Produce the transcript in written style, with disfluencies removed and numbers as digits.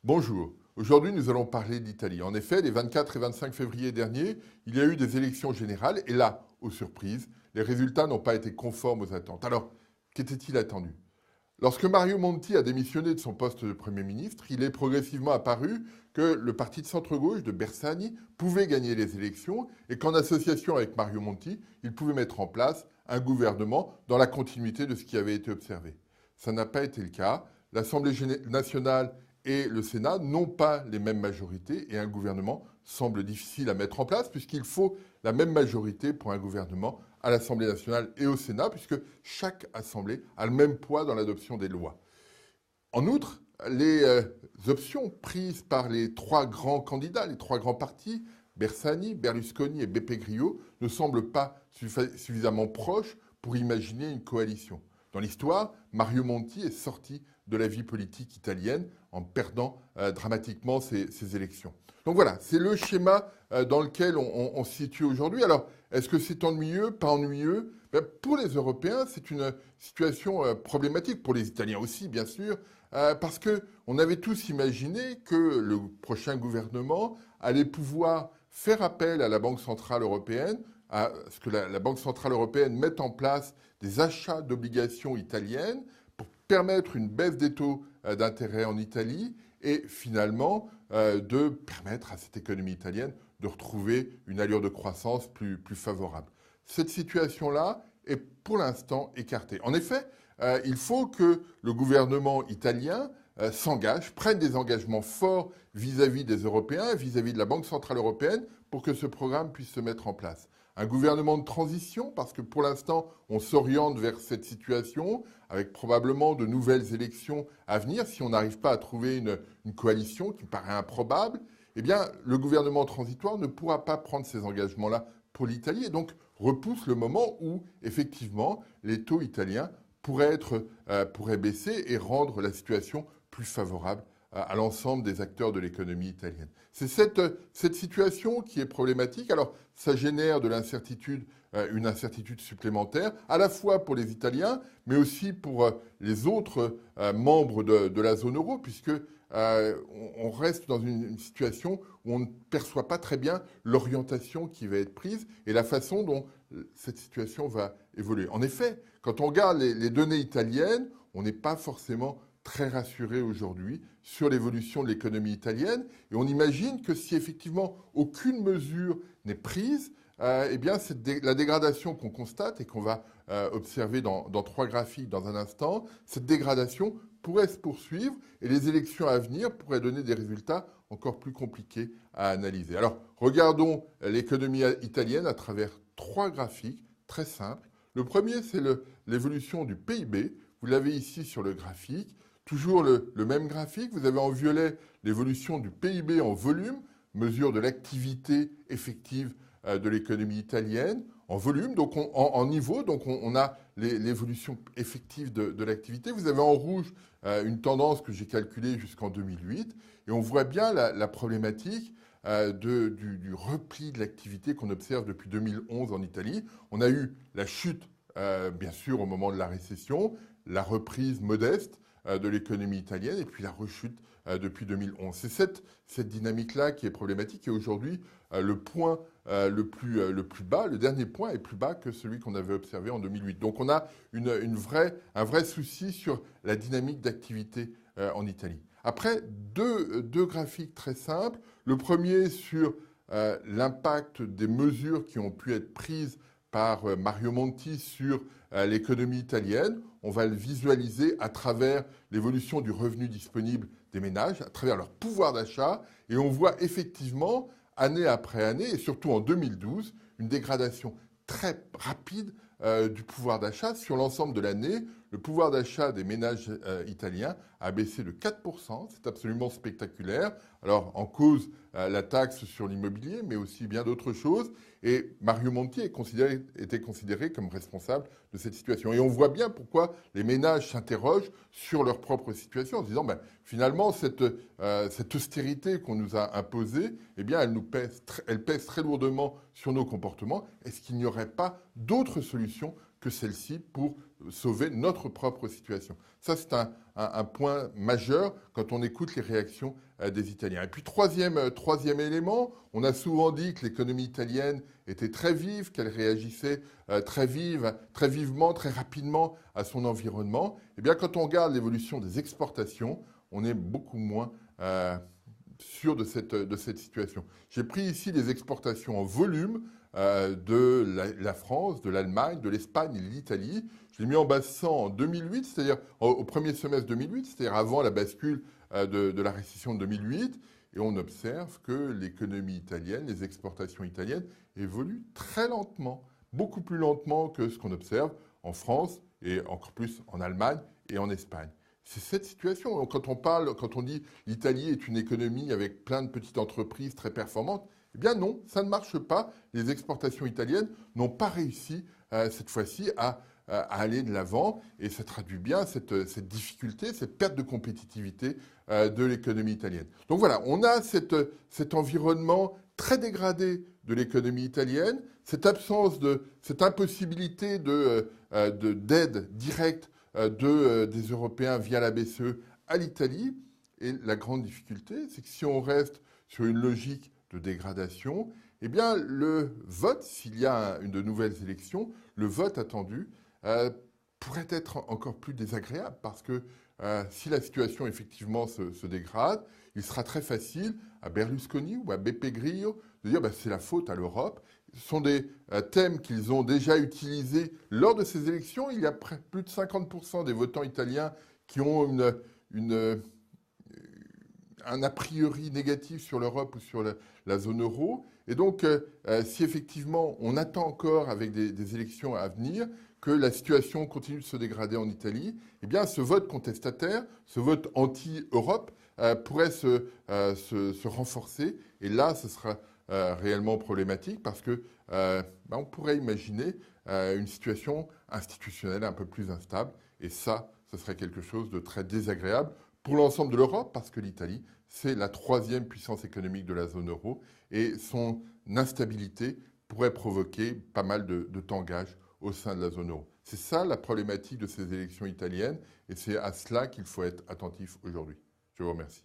Bonjour. Aujourd'hui, nous allons parler d'Italie. En effet, les 24 et 25 février dernier, il y a eu des élections générales et là, aux surprises, les résultats n'ont pas été conformes aux attentes. Alors, qu'était-il attendu? Lorsque Mario Monti a démissionné de son poste de Premier ministre, il est progressivement apparu que le parti de centre-gauche de Bersani pouvait gagner les élections et qu'en association avec Mario Monti, il pouvait mettre en place un gouvernement dans la continuité de ce qui avait été observé. Ça n'a pas été le cas. L'Assemblée nationale et le Sénat n'ont pas les mêmes majorités et un gouvernement semble difficile à mettre en place puisqu'il faut la même majorité pour un gouvernement à l'Assemblée nationale et au Sénat puisque chaque assemblée a le même poids dans l'adoption des lois. En outre, les options prises par les trois grands candidats, les trois grands partis, Bersani, Berlusconi et Beppe Grillo, ne semblent pas suffisamment proches pour imaginer une coalition. Dans l'histoire, Mario Monti est sorti de la vie politique italienne en perdant dramatiquement ses élections. Donc voilà, c'est le schéma dans lequel on se situe aujourd'hui. Alors, est-ce que c'est ennuyeux, pas ennuyeux? Pour les Européens, c'est une situation problématique, pour les Italiens aussi, bien sûr, parce qu'on avait tous imaginé que le prochain gouvernement allait pouvoir faire appel à la Banque Centrale Européenne, à ce que la Banque Centrale Européenne mette en place des achats d'obligations italiennes pour permettre une baisse des taux d'intérêt en Italie et finalement de permettre à cette économie italienne de retrouver une allure de croissance plus favorable. Cette situation-là est pour l'instant écartée. En effet, il faut que le gouvernement italien s'engage, prenne des engagements forts vis-à-vis des Européens, vis-à-vis de la Banque Centrale Européenne, pour que ce programme puisse se mettre en place. Un gouvernement de transition, parce que pour l'instant, on s'oriente vers cette situation, avec probablement de nouvelles élections à venir. Si on n'arrive pas à trouver une coalition qui paraît improbable, eh bien, le gouvernement transitoire ne pourra pas prendre ces engagements-là pour l'Italie, et donc repousse le moment où, effectivement, les taux italiens pourraient baisser et rendre la situation plus favorable à l'ensemble des acteurs de l'économie italienne. C'est cette situation qui est problématique. Alors, ça génère de l'incertitude, une incertitude supplémentaire, à la fois pour les Italiens, mais aussi pour les autres membres de la zone euro, puisque on reste dans une situation où on ne perçoit pas très bien l'orientation qui va être prise et la façon dont cette situation va évoluer. En effet, quand on regarde les données italiennes, on n'est pas forcément très rassuré aujourd'hui sur l'évolution de l'économie italienne. Et on imagine que si effectivement aucune mesure n'est prise, eh bien la dégradation qu'on constate et qu'on va observer dans trois graphiques dans un instant, cette dégradation pourrait se poursuivre et les élections à venir pourraient donner des résultats encore plus compliqués à analyser. Alors, regardons l'économie italienne à travers trois graphiques très simples. Le premier, c'est l'évolution du PIB. Vous l'avez ici sur le graphique. Toujours le même graphique. Vous avez en violet l'évolution du PIB en volume, mesure de l'activité effective de l'économie italienne, en volume, donc en niveau. Donc on a l'évolution effective de l'activité. Vous avez en rouge une tendance que j'ai calculée jusqu'en 2008. Et on voit bien la problématique du repli de l'activité qu'on observe depuis 2011 en Italie. On a eu la chute, bien sûr, au moment de la récession, la reprise modeste de l'économie italienne et puis la rechute depuis 2011. C'est cette dynamique-là qui est problématique et aujourd'hui, le point le plus bas, le dernier point est plus bas que celui qu'on avait observé en 2008. Donc on a un vrai souci sur la dynamique d'activité en Italie. Après, deux graphiques très simples. Le premier sur l'impact des mesures qui ont pu être prises par Mario Monti sur l'économie italienne. On va le visualiser à travers l'évolution du revenu disponible des ménages, à travers leur pouvoir d'achat. Et on voit effectivement, année après année, et surtout en 2012, une dégradation très rapide du pouvoir d'achat. Sur l'ensemble de l'année, le pouvoir d'achat des ménages italiens a baissé de 4%. C'est absolument spectaculaire. Alors, en cause, la taxe sur l'immobilier, mais aussi bien d'autres choses. Et Mario Monti était considéré comme responsable de cette situation. Et on voit bien pourquoi les ménages s'interrogent sur leur propre situation en se disant, finalement, cette austérité qu'on nous a imposée, eh bien, elle pèse très lourdement sur nos comportements. Est-ce qu'il n'y aurait pas d'autres solutions solution que celle-ci pour sauver notre propre situation. Ça, c'est un point majeur quand on écoute les réactions des Italiens. Et puis, troisième élément, on a souvent dit que l'économie italienne était très vive, qu'elle réagissait très vivement, très rapidement à son environnement. Eh bien, quand on regarde l'évolution des exportations, on est beaucoup moins sûr de cette situation. J'ai pris ici les exportations en volume de la France, de l'Allemagne, de l'Espagne et de l'Italie. Je l'ai mis en base 100 en 2008, c'est-à-dire au premier semestre 2008, c'est-à-dire avant la bascule de la récession de 2008. Et on observe que l'économie italienne, les exportations italiennes évoluent très lentement, beaucoup plus lentement que ce qu'on observe en France et encore plus en Allemagne et en Espagne. C'est cette situation. Donc, quand on dit l'Italie est une économie avec plein de petites entreprises très performantes, eh bien non, ça ne marche pas. Les exportations italiennes n'ont pas réussi cette fois-ci à aller de l'avant et ça traduit bien cette difficulté, cette perte de compétitivité de l'économie italienne. Donc voilà, on a cet environnement très dégradé de l'économie italienne, cette absence cette impossibilité d'aide directe des Européens via la BCE à l'Italie. Et la grande difficulté, c'est que si on reste sur une logique de dégradation, eh bien le vote, s'il y a de nouvelles élections, le vote attendu pourrait être encore plus désagréable parce que si la situation effectivement se dégrade, il sera très facile à Berlusconi ou à Beppe Grillo de dire c'est la faute à l'Europe. Ce sont des thèmes qu'ils ont déjà utilisés lors de ces élections. Il y a plus de 50% des votants italiens qui ont un a priori négatif sur l'Europe ou sur la zone euro. Et donc, si effectivement on attend encore avec des élections à venir que la situation continue de se dégrader en Italie, eh bien ce vote contestataire, ce vote anti-Europe pourrait se renforcer. Et là, ce sera réellement problématique parce que on pourrait imaginer une situation institutionnelle un peu plus instable. Et ça, ce serait quelque chose de très désagréable pour l'ensemble de l'Europe, parce que l'Italie, c'est la troisième puissance économique de la zone euro, et son instabilité pourrait provoquer pas mal de tangage au sein de la zone euro. C'est ça la problématique de ces élections italiennes, et c'est à cela qu'il faut être attentif aujourd'hui. Je vous remercie.